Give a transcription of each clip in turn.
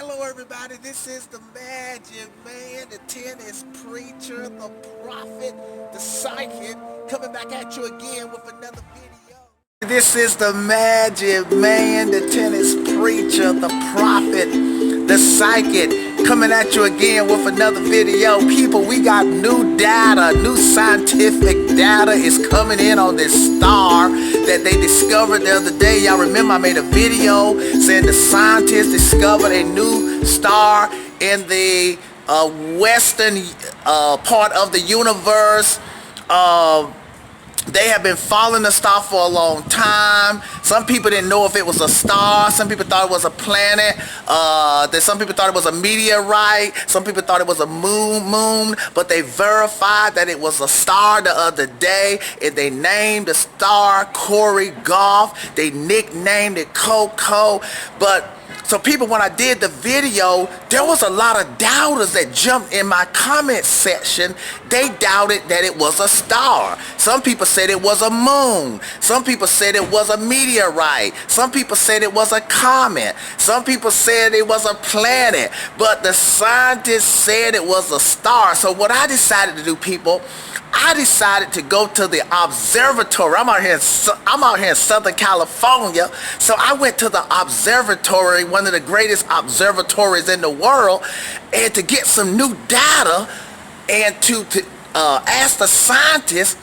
Hello everybody, this is the Magic Man, the tennis preacher, the prophet, the psychic, coming back at you again with another video. This is the Magic Man, the tennis preacher, the prophet, the psychic, coming at you again with another video. People, we got new data, new scientific data is coming in on this star that they discovered the other day. Y'all remember I made a video saying the scientists discovered a new star in the western part of the universe. They have been following the star for a long time. Some people didn't know if it was a star. Some people thought it was a planet. Some people thought it was a meteorite. Some people thought it was a moon. But they verified that it was a star the other day. And they named the star Cori Gauff. They nicknamed it Coco. But so people, when I did the video, there was a lot of doubters that jumped in my comment section. They doubted that it was a star. Some people said it was a moon. Some people said it was a meteorite. Some people said it was a comet. Some people said it was a planet. But the scientists said it was a star. So what I decided to do, people, I decided to go to the observatory. I'm out here in Southern California. So I went to the observatory, one of the greatest observatories in the world, and to get some new data and to ask the scientists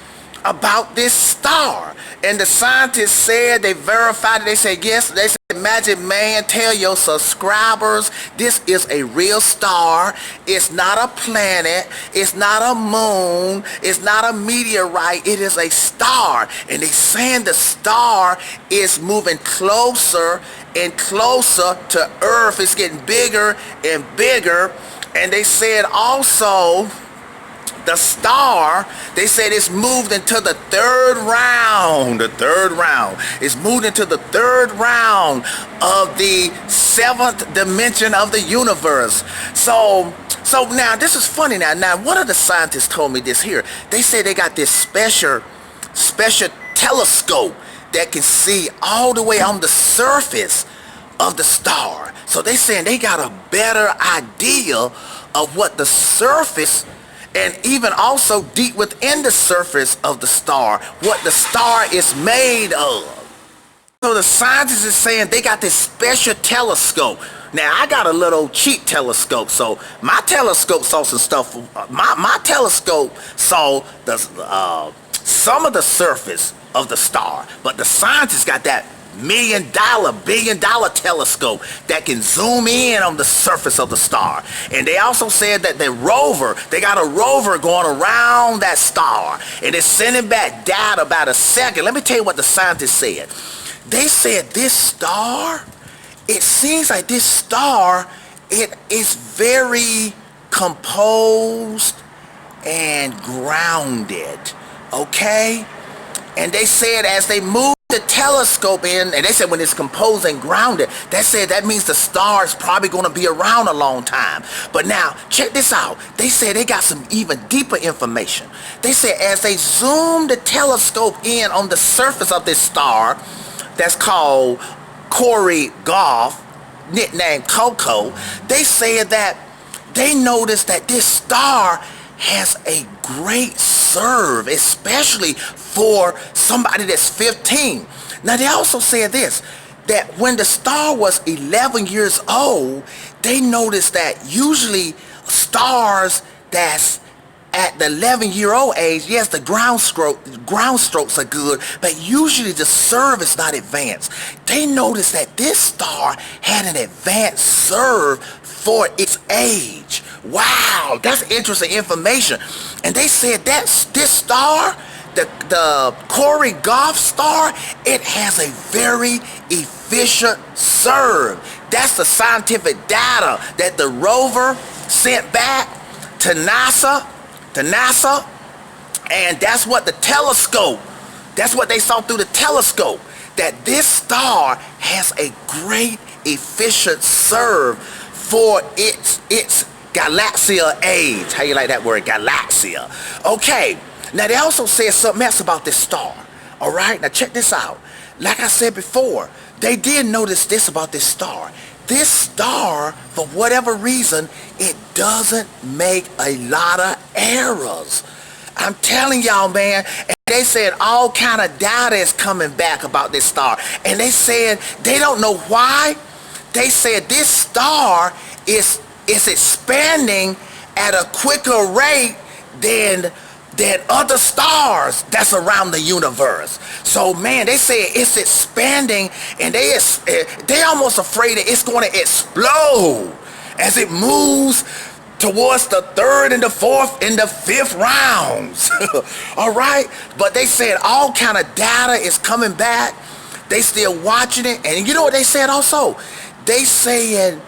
about this star. And the scientists said, they verified it. They said yes. They said, Magic Man, tell your subscribers this is a real star. It's not a planet. It's not a moon. It's not a meteorite. It is a star. And they saying the star is moving closer and closer to Earth. It's getting bigger and bigger. And they said also, the star, they said it's moved into the third round. It's moved into the third round of the seventh dimension of the universe. So now this is funny now. Now one of the scientists told me this here. They said they got this special telescope that can see all the way on the surface of the star. So they saying they got a better idea of what the surface, and even also deep within the surface of the star, what the star is made of. So the scientists is saying they got this special telescope. Now I got a little cheap telescope, so my telescope saw some stuff. My telescope saw the some of the surface of the star, but the scientists got that billion dollar telescope that can zoom in on the surface of the star. And they also said that they got a rover going around that star, and it's sending back data about a second. Let me tell you what the scientists said. They said this star, it seems like this star, it is very composed and grounded, okay? And they said as they move the telescope in, and they said when it's composed and grounded, they said that means the star is probably going to be around a long time. But now check this out. They said they got some even deeper information. They said as they zoom the telescope in on the surface of this star that's called Cori Gauff, nicknamed Coco, they said that they noticed that this star has a great serve, especially for somebody that's 15. Now they also said this, that when the star was 11 years old, they noticed that usually stars that's at the 11-year-old age, yes, the ground strokes are good, but usually the serve is not advanced. They noticed that this star had an advanced serve for its age. Wow, that's interesting information. And they said that this star, the Cori Gauff star, it has a very efficient serve. That's the scientific data that the rover sent back to NASA, and that's what the telescope, that's what they saw through the telescope, that this star has a great efficient serve for its galaxial age. How you like that word, galaxia? Okay, now they also said something else about this star. All right, now check this out. Like I said before, they did notice this about this star. this star, for whatever reason, it doesn't make a lot of errors. I'm telling y'all, man. And they said all kind of data is coming back about this star. And they said they don't know why. They said this star is expanding at a quicker rate than other stars that's around the universe. So man, they say it's expanding, and they almost afraid that it's going to explode as it moves towards the third and the fourth and the fifth rounds. All right, but they said all kind of data is coming back. They still watching it, and you know what they said also? They said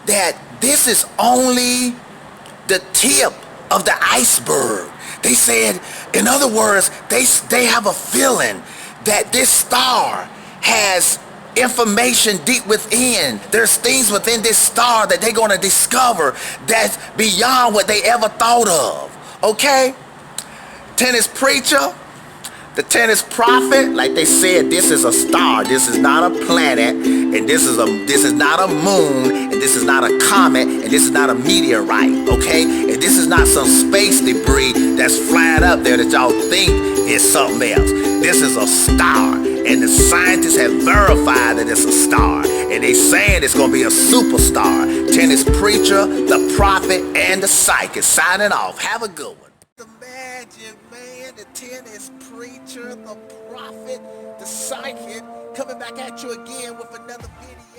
that this is only the tip of the iceberg. They said, in other words, they have a feeling that this star has information deep within. There's things within this star that they're going to discover that's beyond what they ever thought of. Okay? Tennis preacher, the tennis prophet, like they said, this is a star. This is not a planet, and this is not a moon, and this is not a comet, and this is not a meteorite, okay? And this is not some space debris that's flying up there that y'all think is something else. This is a star, and the scientists have verified that it's a star, and they saying it's gonna be a superstar. Tennis preacher, the prophet, and the psychic signing off. Have a good one. Imagine, man, the tennis preacher, the prophet, the psychic, coming back at you again with another video.